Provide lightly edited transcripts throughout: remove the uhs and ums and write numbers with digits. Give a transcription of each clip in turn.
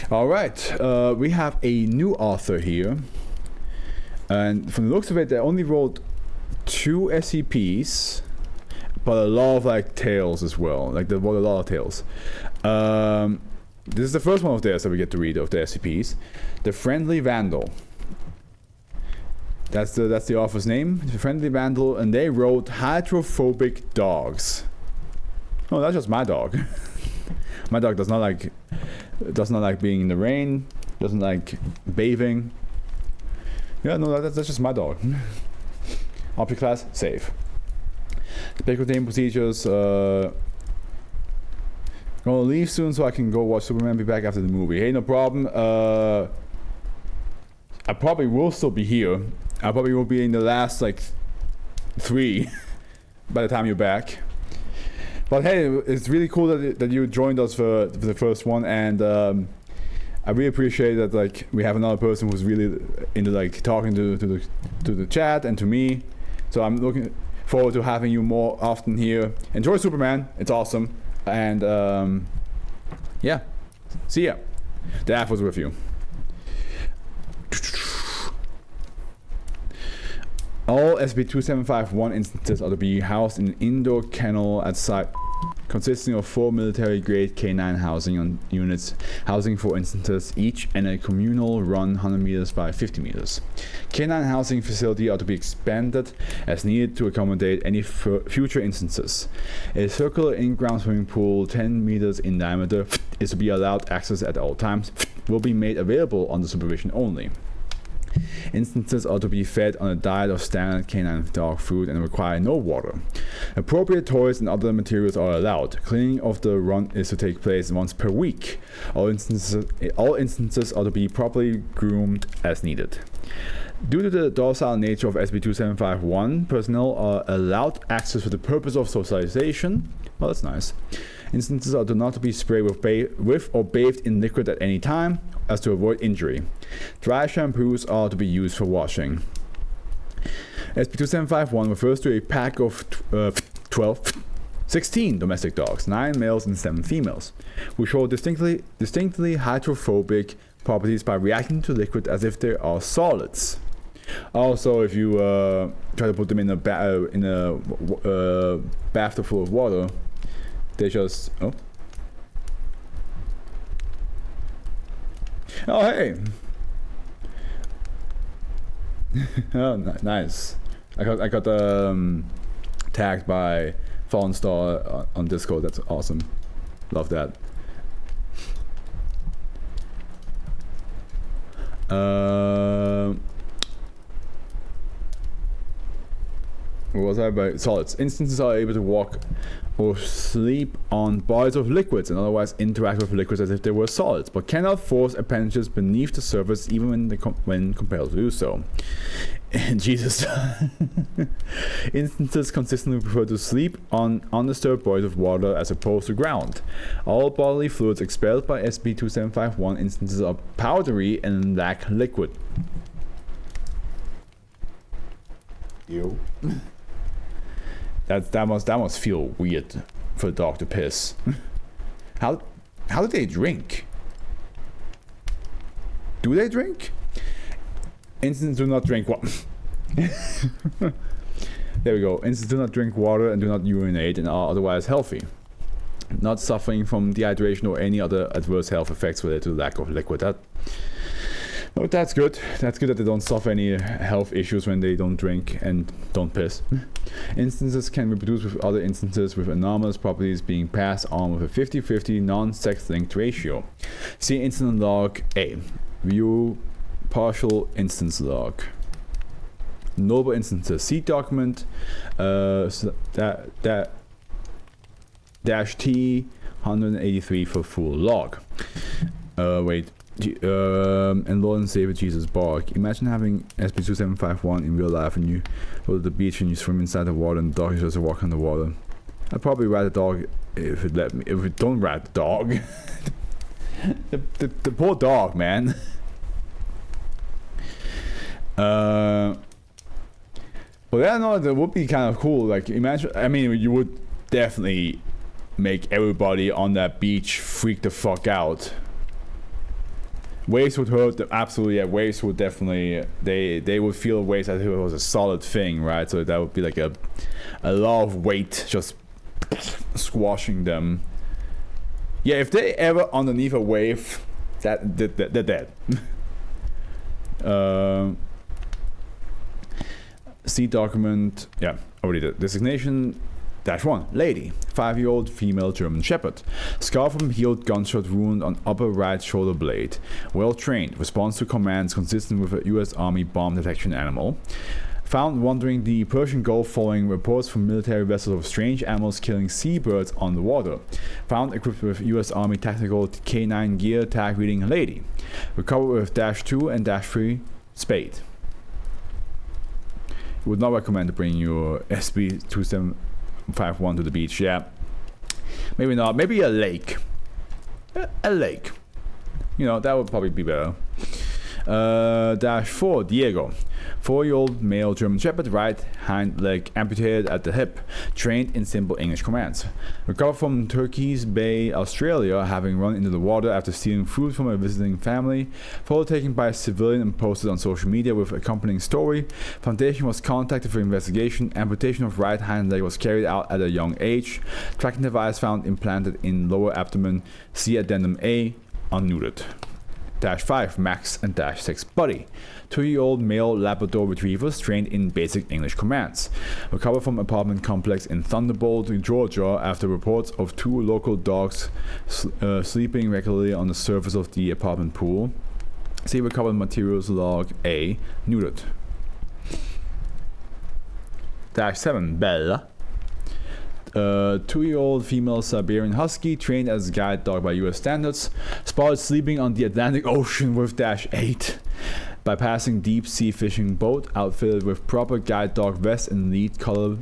All right, we have a new author here, and from the looks of it, they only wrote 2 SCPs, but a lot of like tales as well. Like they wrote a lot of tales. This is the first one of theirs that we get to read of the SCPs. The Friendly Vandal. That's the author's name, The Friendly Vandal, and they wrote Hydrophobic Dogs. Oh, that's just my dog. My dog does not like being in the rain, doesn't like bathing. Yeah, no, that's just my dog. Object class, safe. Special contain procedures, gonna leave soon so I can go watch Superman, be back after the movie. Hey, no problem. I probably will still be here. I probably will be in the last like 3 by the time you're back. But hey, it's really cool that you joined us for the first one, and I really appreciate that like we have another person who's really into like talking to the chat and to me. So I'm looking forward to having you more often here. Enjoy Superman, it's awesome, and yeah, see ya. The Af was with you. All SCP-2751 instances are to be housed in an indoor kennel at site consisting of 4 military-grade K9 housing units, housing 4 instances each, and a communal run 100 meters by 50 meters. K9 housing facility are to be expanded as needed to accommodate any future instances. A circular in-ground swimming pool 10 meters in diameter is to be allowed access at all times, will be made available under supervision only. Instances are to be fed on a diet of standard canine dog food and require no water. Appropriate toys and other materials are allowed. Cleaning of the run is to take place once per week. All instances are to be properly groomed as needed. Due to the docile nature of SCP-2751, personnel are allowed access for the purpose of socialization. Well, that's nice. Instances are not to be sprayed with or bathed in liquid at any time, as to avoid injury. Dry shampoos are to be used for washing. SCP-2751 refers to a pack of 16 domestic dogs, 9 males and 7 females, who show distinctly hydrophobic properties by reacting to liquid as if they are solids. Also, if you try to put them in a bathtub full of water, they just oh hey. Oh, nice. I got tagged by Fallen Star on Discord. That's awesome. Love that. What was that about? Solids. Instances are able to walk or sleep on bodies of liquids and otherwise interact with liquids as if they were solids, but cannot force appendages beneath the surface even when compelled to do so. Jesus. Instances consistently prefer to sleep on undisturbed bodies of water as opposed to ground. All bodily fluids expelled by SCP-2751 instances are powdery and lack liquid. Ew. That must feel weird for a dog to piss. How do they drink? Do they drink? Instances do not drink water. There we go. Instances do not drink water and do not urinate and are otherwise healthy, not suffering from dehydration or any other adverse health effects related to lack of liquid. That's good. That's good that they don't suffer any health issues when they don't drink and don't piss. Instances can reproduce with other instances with anomalous properties being passed on with a 50-50 non-sex linked ratio. See incident log A. View partial instance log. Notable instances. See document dash T 183 for full log. Wait. And Lord and Savior Jesus Bark. Imagine having SCP-2751 in real life and you go to the beach and you swim inside the water and the dog is just walking on the water. I'd probably ride the dog if it let me. If it don't ride the dog. the poor dog, man. But yeah, no, that would be kind of cool. Like, imagine, I mean, you would definitely make everybody on that beach freak the fuck out. Waves would hurt them, absolutely. Yeah, waves would definitely, they would feel waves as if it was a solid thing, right? So that would be like a lot of weight just squashing them. Yeah, if they ever underneath a wave, they're dead. See document, yeah, already did. Designation -1, lady, 5-year-old female German Shepherd. Scar from healed gunshot wound on upper right shoulder blade. Well trained, response to commands consistent with a US Army bomb detection animal. Found wandering the Persian Gulf following reports from military vessels of strange animals killing seabirds on the water. Found equipped with US Army tactical K9 gear, tag reading lady. Recovered with -2 and -3 spade. Would not recommend bringing your SCP-2751 to the beach. Yeah, maybe not. Maybe a lake. A lake. You know, that would probably be better. -4, Diego. 4-year-old male German Shepherd, right hind leg amputated at the hip, trained in simple English commands. Recovered from Turkeys Bay, Australia, having run into the water after stealing food from a visiting family. Photo taken by a civilian and posted on social media with accompanying story. Foundation was contacted for investigation. Amputation of right hind leg was carried out at a young age. Tracking device found implanted in lower abdomen. See addendum A, unnuded. -5, Max and -6, Buddy. 2-year-old male Labrador retrievers trained in basic English commands. Recovered from apartment complex in Thunderbolt, Georgia, after reports of 2 local dogs sleeping regularly on the surface of the apartment pool. See recovered materials log A, neutered. -7, Bella. 2-year-old female Siberian Husky, trained as a guide dog by US standards, spotted sleeping on the Atlantic Ocean with -8. Bypassing deep sea fishing boat, outfitted with proper guide dog vest and lead color,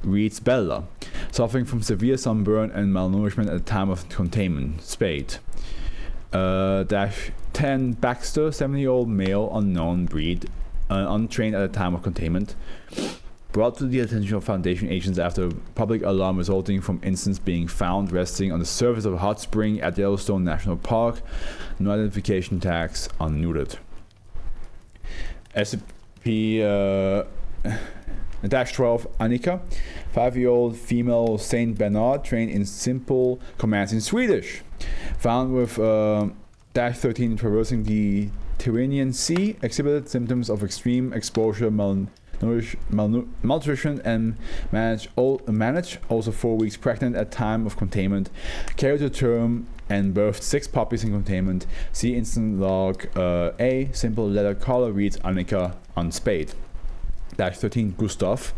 reads Bella. Suffering from severe sunburn and malnourishment at the time of containment, spade. -10, Baxter, 70-year-old male, unknown breed, untrained at the time of containment. Brought to the attention of Foundation agents after public alarm resulting from incidents being found resting on the surface of a hot spring at Yellowstone National Park. No identification tags, unnuded. SCP -12, Annika, 5-year-old female Saint Bernard, trained in simple commands in Swedish. Found with -13 traversing the Tyrrhenian Sea, exhibited symptoms of extreme exposure, malnutrition, and managed, also 4 weeks pregnant at time of containment, carried to term and birthed 6 puppies in containment. See incident log A, simple letter color reads Annika on spade. -13, Gustav,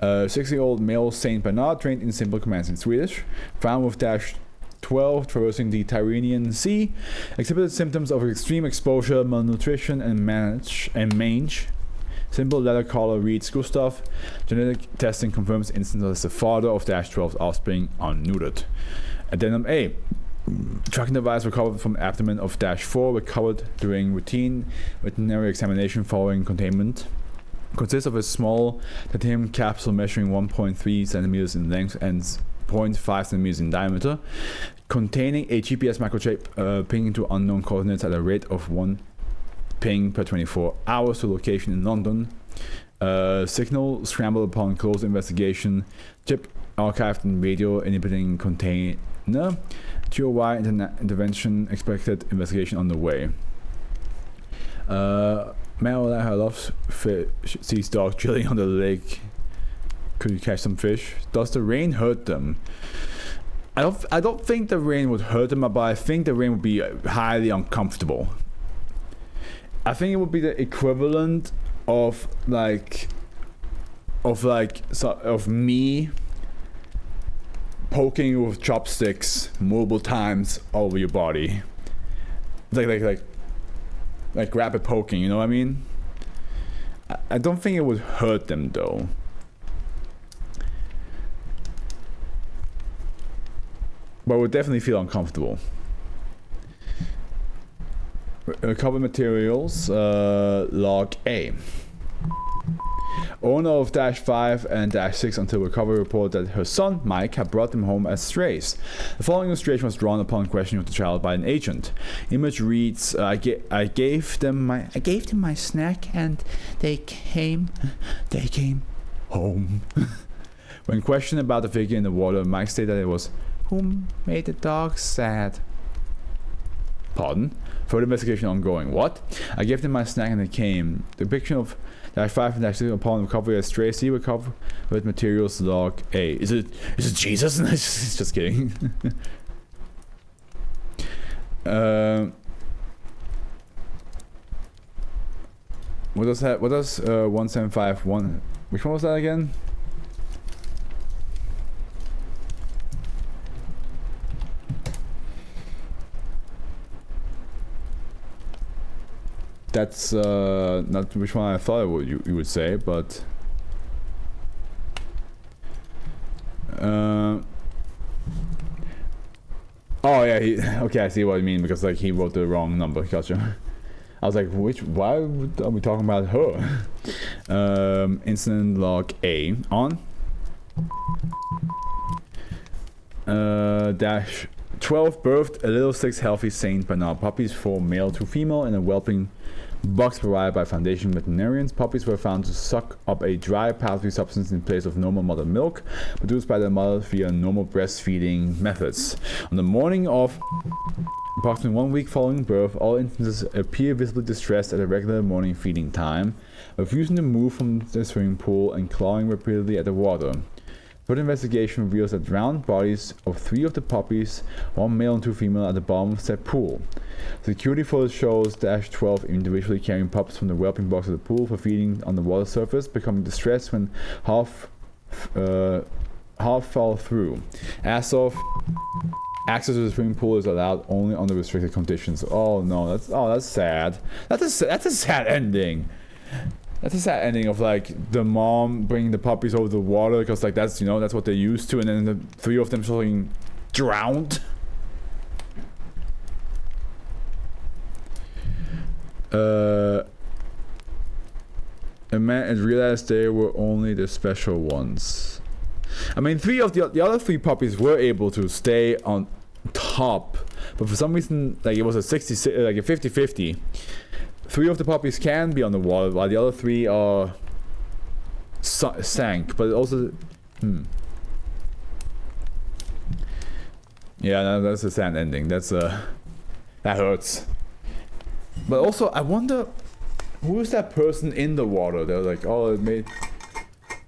60-year-old male Saint Bernard, trained in simple commands in Swedish. Found with -12 traversing the Tyrrhenian Sea, exhibited symptoms of extreme exposure, malnutrition, and mange. Simple letter caller reads Gustav. Genetic testing confirms instance as the father of -12's offspring, unnuded. Addendum A. Tracking device recovered from abdomen of -4, recovered during routine veterinary examination following containment. Consists of a small titanium capsule measuring 1.3 centimeters in length and 0.5 centimeters in diameter, containing a GPS microchip pinging to unknown coordinates at a rate of 1 ping per 24 hours to location in London. Signal scrambled upon close investigation. Chip archived in radio inhibiting container. GOY intervention expected. Investigation on the way. Man loves fish. Sees dog chilling on the lake. Could you catch some fish? Does the rain hurt them? I don't think the rain would hurt them, but I think the rain would be highly uncomfortable. I think it would be the equivalent of me poking you with chopsticks multiple times over your body. Like rapid poking, you know what I mean? I don't think it would hurt them though. But it would definitely feel uncomfortable. Recovered materials, log A. owner of -5 and -6 until recovery reported that her son, Mike, had brought them home as strays. The following illustration was drawn upon questioning of the child by an agent. Image reads, I gave them my snack and they came home. When questioned about the figure in the water, Mike stated that it was, who made the dog sad? Pardon? Further investigation ongoing. What? I gave them my snack and they came. The depiction of -5 and -6 upon recovery as stray. See recover with materials log A. Is it Jesus? Just kidding. What does 1751? Which one was that again? That's not which one I thought you would say, but oh yeah, okay, I see what you mean, because like he wrote the wrong number. Gotcha. I was like, why are we talking about her? Incident log A on -12 birthed a little 6 healthy Saint Bernard puppies, 4 male, 2 female, in a whelping box provided by Foundation veterinarians. Puppies were found to suck up a dry powdery substance in place of normal mother milk produced by their mother via normal breastfeeding methods. On the morning of approximately 1 week following birth, all instances appear visibly distressed at a regular morning feeding time, refusing to move from the swimming pool and clawing repeatedly at the water. Further investigation reveals that drowned bodies of 3 of the puppies, 1 male and 2 female, at the bottom of said pool. Security footage shows -12 individually carrying pups from the whelping box of the pool for feeding on the water surface, becoming distressed when half fell through. As of access to the swimming pool is allowed only under restricted conditions. Oh no, that's sad. That's a sad ending. That's a sad ending of like the mom bringing the puppies over the water because like that's that's what they're used to, and then the 3 of them sort drowned. A man and realized they were only the special ones. I mean, 3 of the other 3 puppies were able to stay on top, but for some reason, like it was a 50-50. 3 of the puppies can be on the water, while the other 3 are sank. But also, yeah, no, that's a sad ending. That's that hurts. But also, I wonder who is that person in the water? They're like, oh, it made.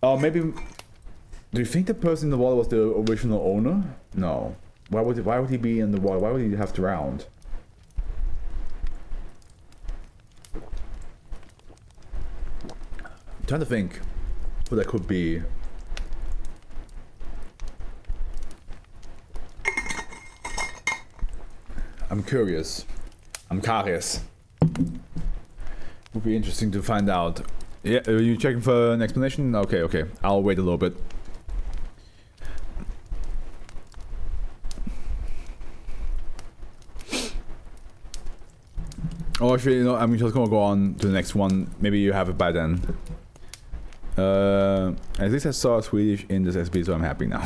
Oh, maybe. Do you think the person in the water was the original owner? No. Why would he be in the water? Why would he have drowned? I'm trying to think who that could be. I'm curious. I'm curious. Would be interesting to find out. Yeah, are you checking for an explanation? Okay. I'll wait a little bit. Oh, actually, I'm just gonna go on to the next one. Maybe you have it by then. At least I saw Swedish in this SCP, so I'm happy now.